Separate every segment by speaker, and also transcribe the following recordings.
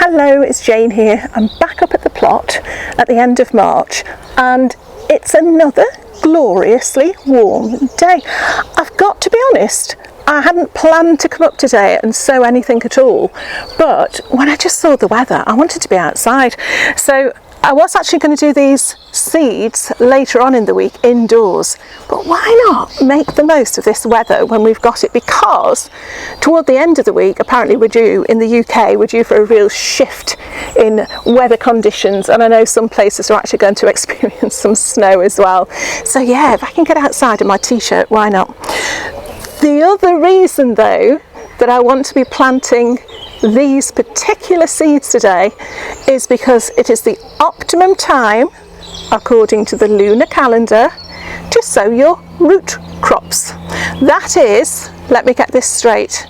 Speaker 1: Hello, it's Jane here. I'm back up at the plot at the end of March and it's another gloriously warm day. I've got to be honest, I hadn't planned to come up today and sow anything at all, but when I just saw the weather I wanted to be outside, so I was actually going to do these seeds later on in the week indoors, but why not make the most of this weather when we've got it, because toward the end of the week apparently we're due, in the UK, we're due for a real shift in weather conditions, and I know some places are actually going to experience some snow as well. So yeah, if I can get outside in my t-shirt, why not? The other reason though that I want to be planting these particular seeds today is because it is the optimum time, according to the lunar calendar, to sow your root crops. That is, let me get this straight,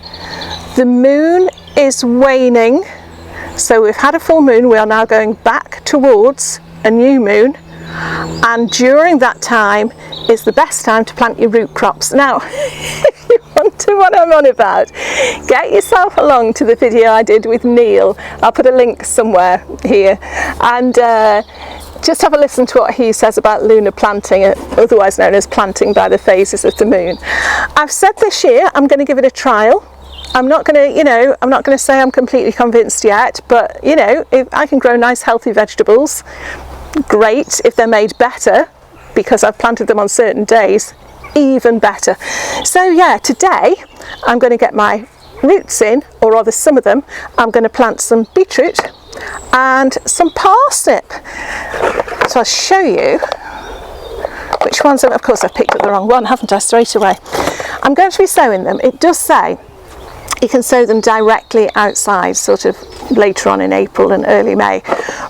Speaker 1: the moon is waning, so we've had a full moon, we are now going back towards a new moon, and during that time is the best time to plant your root crops. Now if you wonder what I'm on about, get yourself along to the video I did with Neil. I'll put a link somewhere here, and just have a listen to what he says about lunar planting, otherwise known as planting by the phases of the moon. I've said this year I'm going to give it a trial. I'm not going to, I'm not going to say I'm completely convinced yet, but if I can grow nice healthy vegetables, great. If they're made better because I've planted them on certain days, even better. So yeah, today I'm going to get my roots in, or rather some of them. I'm going to plant some beetroot and some parsnip. So I'll show you which ones. Of course I've picked up the wrong one, haven't I, straight away. I'm going to be sowing them. It does say you can sow them directly outside, sort of later on in April and early May,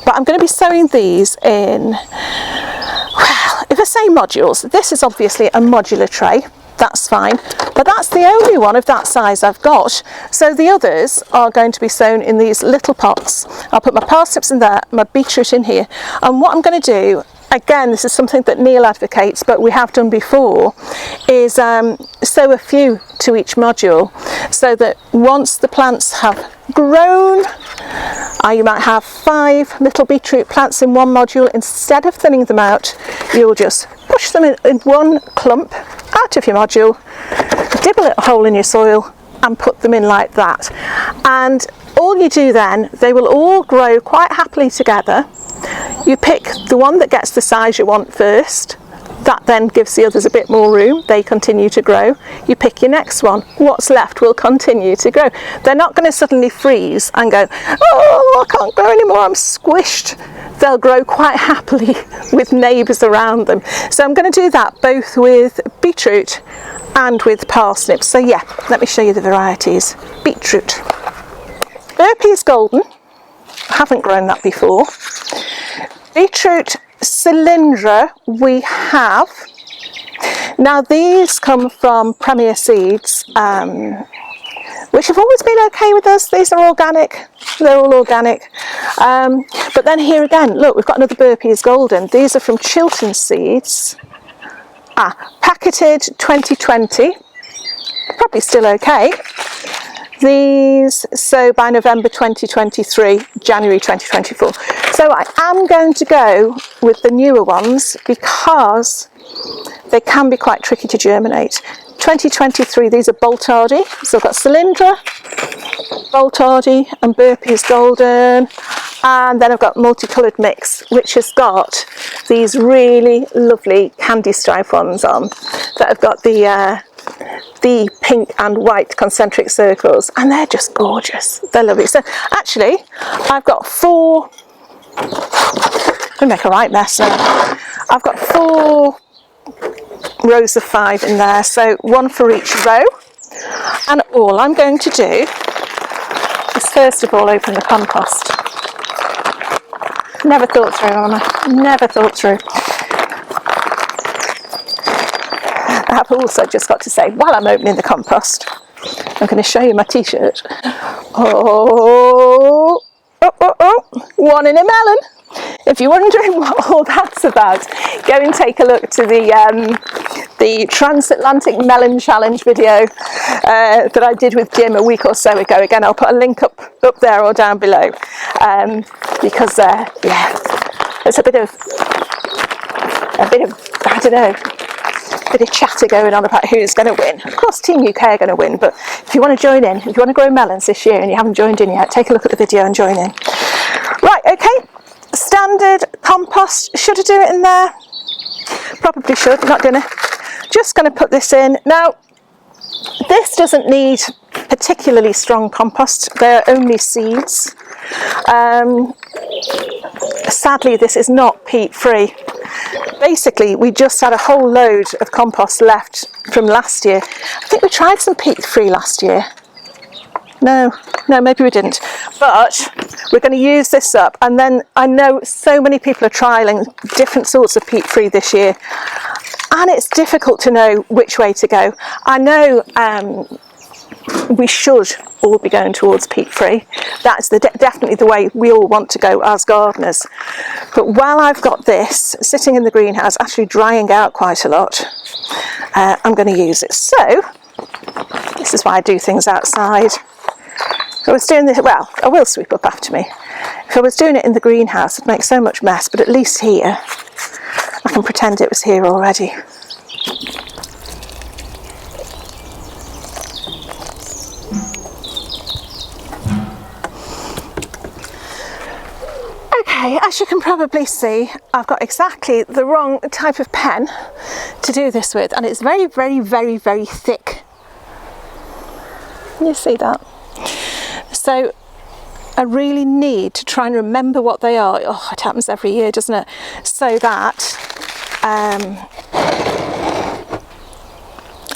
Speaker 1: but I'm going to be sowing these in, well, if I say modules, this is obviously a modular tray, that's fine, but that's the only one of that size I've got. So the others are going to be sown in these little pots. I'll put my parsnips in there, my beetroot in here, and what I'm going to do, again, this is something that Neil advocates, but we have done before, is sow a few to each module, so that once the plants have grown, you might have 5 little beetroot plants in one module. Instead of thinning them out, you'll just push them in one clump out of your module, dib a little hole in your soil and put them in like that. And all you do then, they will all grow quite happily together. You pick the one that gets the size you want first. That then gives the others a bit more room. They continue to grow. You pick your next one. What's left will continue to grow. They're not going to suddenly freeze and go, oh, I can't grow anymore, I'm squished. They'll grow quite happily with neighbours around them. So I'm going to do that both with beetroot and with parsnips. So yeah, let me show you the varieties. Beetroot. Burpee's golden. I haven't grown that before. Beetroot cylindra we have. Now these come from Premier Seeds, which have always been okay with us. These are organic, they're all organic. But then here again, look, we've got another Burpee's golden. These are from Chiltern Seeds. Packeted 2020, probably still okay. These sow by November 2023, January 2024. So I am going to go with the newer ones because they can be quite tricky to germinate. 2023, these are Boltardy. So I've got Cylindra, Boltardy and Burpee's golden. And then I've got multicoloured mix, which has got these really lovely candy stripe ones on that have got the pink and white concentric circles, and they're just gorgeous. They're lovely. So actually I've got 4, I'm going to make a right mess now. I've got 4 rows of 5 in there, so 1 for each row. And all I'm going to do is first of all open the compost. Never thought through, Anna. Never thought through. I've also just got to say, while I'm opening the compost, I'm going to show you my t-shirt. Oh, one in a melon. If you're wondering what all that's about, go and take a look to the the transatlantic melon challenge video that I did with Jim a week or so ago. Again, I'll put a link up there or down below, because yeah, there's a bit of I don't know, a bit of chatter going on about who's going to win. Of course Team UK are going to win, but if you want to join in, if you want to grow melons this year and you haven't joined in yet, take a look at the video and join in. Right, okay, standard compost. Should I do it in there? Probably should, not gonna. Just going to put this in. Now, this doesn't need particularly strong compost. They're only seeds. Sadly, this is not peat free. Basically, we just had a whole load of compost left from last year. I think we tried some peat free last year. No, maybe we didn't. But we're going to use this up. And then I know so many people are trialling different sorts of peat free this year. And it's difficult to know which way to go. I know we should all be going towards peat free. That's definitely the way we all want to go as gardeners. But while I've got this sitting in the greenhouse, actually drying out quite a lot, I'm going to use it. So this is why I do things outside. If I was doing this, well, I will sweep up after me. If I was doing it in the greenhouse, it'd make so much mess, but at least here I can pretend it was here already. Okay, as you can probably see, I've got exactly the wrong type of pen to do this with, and it's very, very, very, very thick. Can you see that? So I really need to try and remember what they are. Oh, it happens every year, doesn't it? So that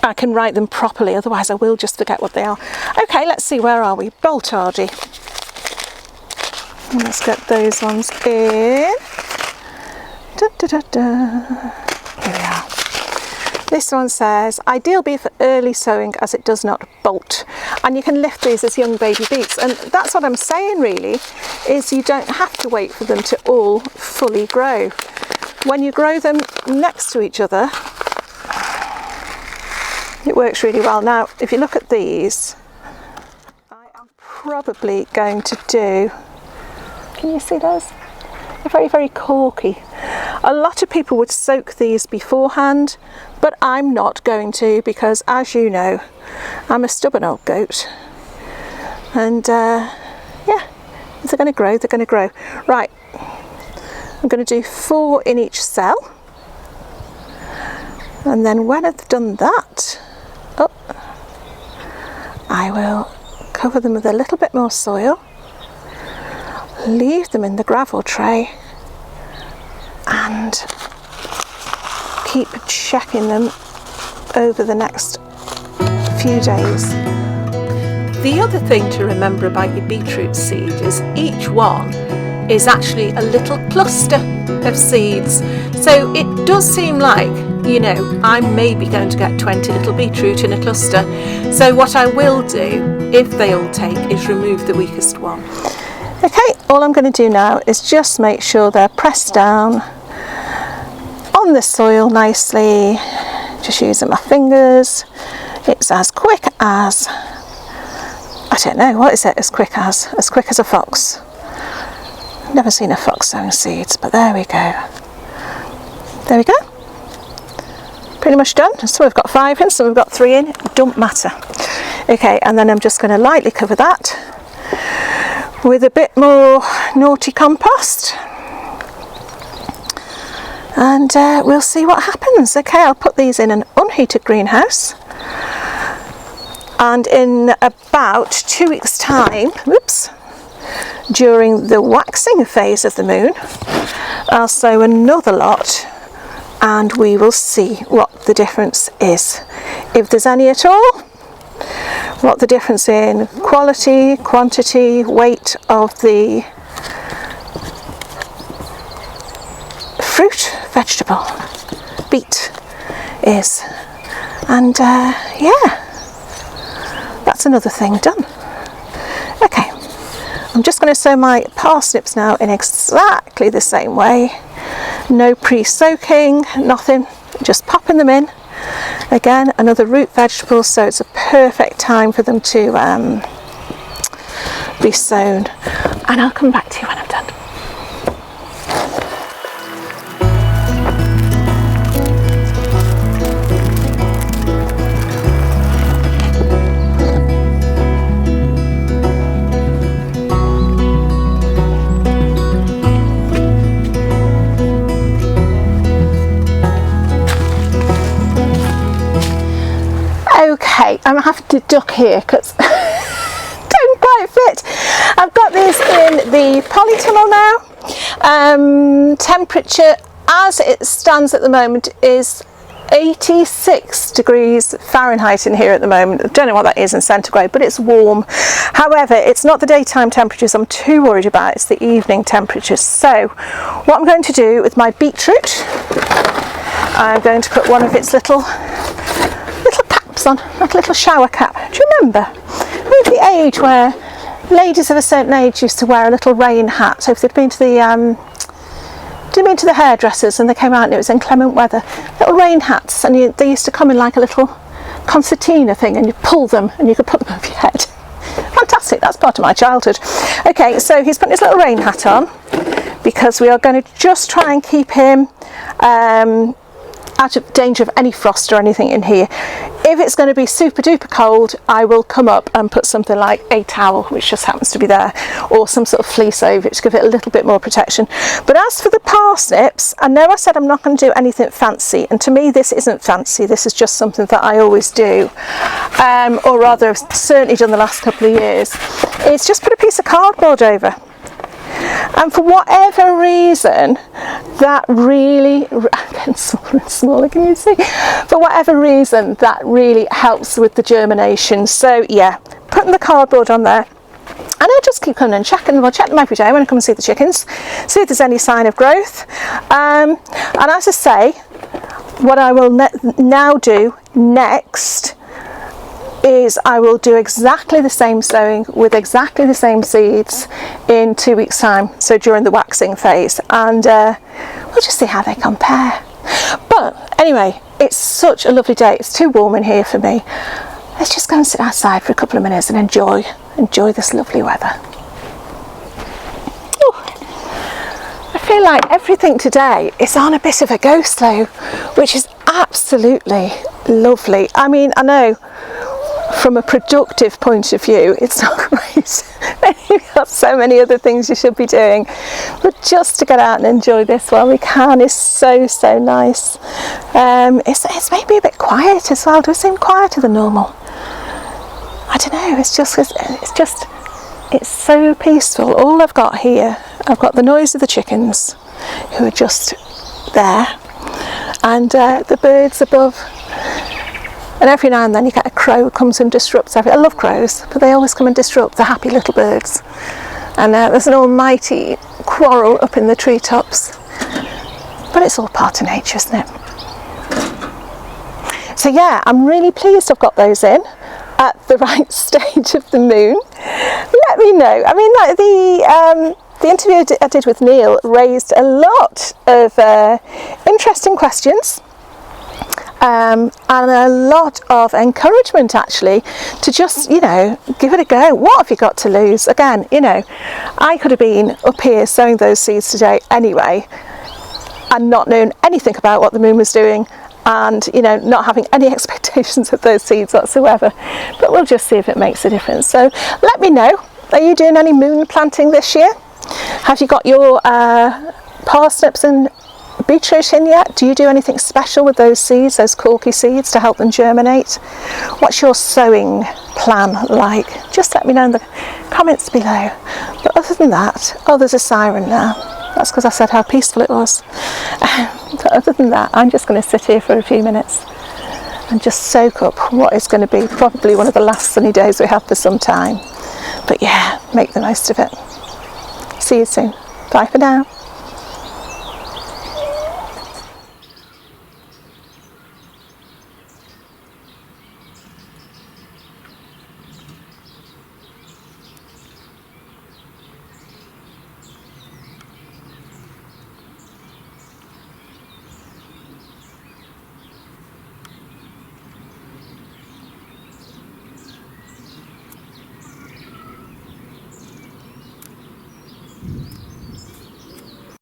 Speaker 1: I can write them properly, otherwise I will just forget what they are. Okay, let's see, where are we? Boltardy. Let's get those ones in. Da, da, da, da. Here we are. This one says, ideal bee for early sowing as it does not bolt. And you can lift these as young baby beets. And that's what I'm saying really, is you don't have to wait for them to all fully grow. When you grow them next to each other, it works really well. Now, if you look at these, I am probably going to do, can you see those? They're very, very corky. A lot of people would soak these beforehand, but I'm not going to, because as you know, I'm a stubborn old goat. And yeah, if they're going to grow, they're going to grow. Right, I'm going to do 4 in each cell. And then when I've done that, I will cover them with a little bit more soil, leave them in the gravel tray, and keep checking them over the next few days. The other thing to remember about your beetroot seed is each one is actually a little cluster of seeds. So it does seem like, you know, I'm maybe going to get 20 little beetroot in a cluster. So what I will do, if they all take, is remove the weakest one. Okay, all I'm going to do now is just make sure they're pressed down on the soil nicely, just using my fingers. It's as quick as, I don't know, what is it as quick as a fox. Never seen a fox sowing seeds, but there we go. There we go. Pretty much done. So we've got 5 in, so we've got 3 in, it don't matter. Okay, and then I'm just going to lightly cover that with a bit more naughty compost. And we'll see what happens. Okay, I'll put these in an unheated greenhouse. And in about 2 weeks' time, whoops, during the waxing phase of the moon, I'll sow another lot and we will see what the difference is, if there's any at all, what the difference in quality, quantity, weight of the fruit, vegetable, beet is. And yeah, that's another thing done. Okay, I'm just going to sow my parsnips now in exactly the same way. No pre-soaking, nothing, just popping them in Again, another root vegetable, so it's a perfect time for them to be sown. And I'll come back to you when I'm done. Okay, I'm gonna have to duck here because don't quite fit. I've got these in the polytunnel now. Temperature as it stands at the moment is 86 degrees Fahrenheit in here at the moment. I don't know what that is in centigrade, but it's warm. However, it's not the daytime temperatures I'm too worried about, it's the evening temperatures. So what I'm going to do with my beetroot, I'm going to put one of its little caps on, like a little shower cap. Do you remember? Maybe the age where ladies of a certain age used to wear a little rain hat. So if they'd been to the the hairdressers and they came out and it was inclement weather, little rain hats, and they used to come in like a little concertina thing, and you pull them and you could put them over your head. Fantastic, that's part of my childhood. Okay, so he's putting his little rain hat on because we are going to just try and keep him out of danger of any frost or anything in here. If it's going to be super duper cold, I will come up and put something like a towel, which just happens to be there, or some sort of fleece over it to give it a little bit more protection. But as for the parsnips, I know I said I'm not going to do anything fancy, and to me this isn't fancy, this is just something that I always do, or rather I've certainly done the last couple of years. It's just put a piece of cardboard over. And for whatever reason, that really, getting smaller and smaller, can you see? For whatever reason, that really helps with the germination. So yeah, putting the cardboard on there. And I'll just keep coming and checking. I'll check them every day when I come and see the chickens, see if there's any sign of growth. And as I say, what I will now do next is I will do exactly the same sowing with exactly the same seeds in 2 weeks' time, so during the waxing phase, and we'll just see how they compare. But anyway, it's such a lovely day. It's too warm in here for me. Let's just go and sit outside for a couple of minutes and enjoy this lovely weather. Ooh. I feel like everything today is on a bit of a go slow, which is absolutely lovely. I mean, I know from a productive point of view it's not great. You've got so many other things you should be doing, but just to get out and enjoy this while we can is so nice. It's maybe a bit quiet as well. Does it seem quieter than normal? I don't know, it's so peaceful. All I've got here, I've got the noise of the chickens who are just there, and the birds above. And every now and then you get a crow who comes and disrupts everything. I love crows, but they always come and disrupt the happy little birds. And there's an almighty quarrel up in the treetops. But it's all part of nature, isn't it? So yeah, I'm really pleased I've got those in at the right stage of the moon. Let me know. I mean, the interview I did with Neil raised a lot of interesting questions. And a lot of encouragement actually to just, give it a go. What have you got to lose? Again, I could have been up here sowing those seeds today anyway and not known anything about what the moon was doing, and not having any expectations of those seeds whatsoever. But we'll just see if it makes a difference. So let me know, are you doing any moon planting this year? Have you got your parsnips and beetroot in yet? Do you do anything special with those seeds, those corky seeds, to help them germinate? What's your sowing plan like? Just let me know in the comments below. But other than that, oh, there's a siren now. That's because I said how peaceful it was. But other than that, I'm just going to sit here for a few minutes and just soak up what is going to be probably one of the last sunny days we have for some time. But yeah, make the most of it. See you soon. Bye for now.